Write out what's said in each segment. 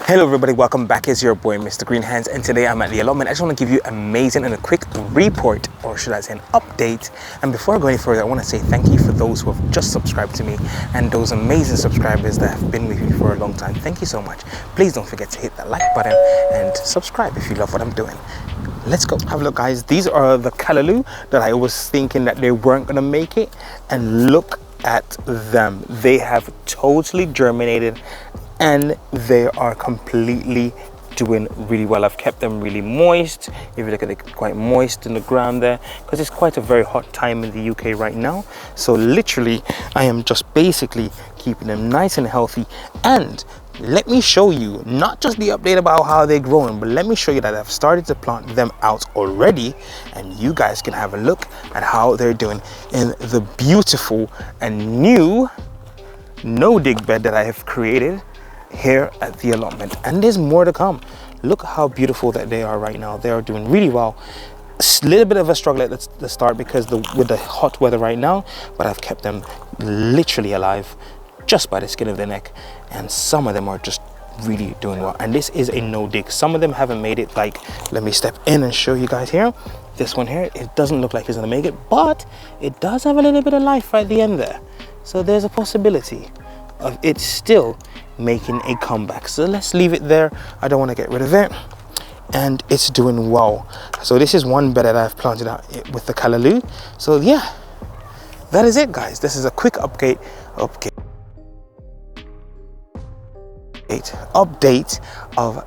Hello everybody, welcome back. It's your boy Mr. Green Hands, and today I'm at the allotment. I just want to give you amazing and a quick report, or should I say an update. And before I go any further, I want to say thank you for those who have just subscribed to me and those amazing subscribers that have been with me for a long time. Thank you so much. Please don't forget to hit that like button and subscribe if you love what I'm doing. Let's go have a look, guys. These are the Callaloo that I was thinking that they weren't going to make it, and look at them. They have totally germinated and they are completely doing really well. I've kept them really moist. If you look at it, quite moist in the ground there, because it's quite a very hot time in the UK right now. So literally I am just basically keeping them nice and healthy. And let me show you not just the update about how they're growing, but let me show you that I've started to plant them out already, and you guys can have a look at how they're doing in the beautiful and new no-dig bed that I have created here at the allotment. And there's more to come. Look how beautiful that they are right now. They are doing really well. A little bit of a struggle at the start because with the hot weather right now, but I've kept them literally alive just by the skin of their neck, and some of them are just really doing well. And this is a no dig. Some of them haven't made it. Like, let me step in and show you guys here. This one here, it doesn't look like it's gonna make it, but it does have a little bit of life right at the end there. So there's a possibility of it still making a comeback. So let's leave it there. I don't want to get rid of it, and it's doing well. So this is one bed that I've planted out with the Callaloo. So yeah, that is it, guys. This is a quick update of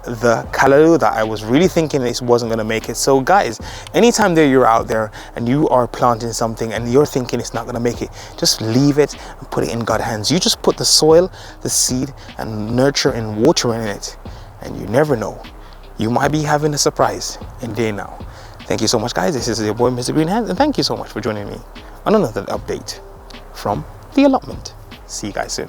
the Callaloo that I was really thinking this wasn't going to make it. So guys, anytime that you're out there and you are planting something and you're thinking it's not going to make it, just leave it and put it in God's hands. You just put the soil, the seed, and nurture and water in it, and you never know, you might be having a surprise in day now. Thank you so much, guys. This is your boy Mr. Green Hands, and thank you so much for joining me on another update from the allotment. See you guys soon.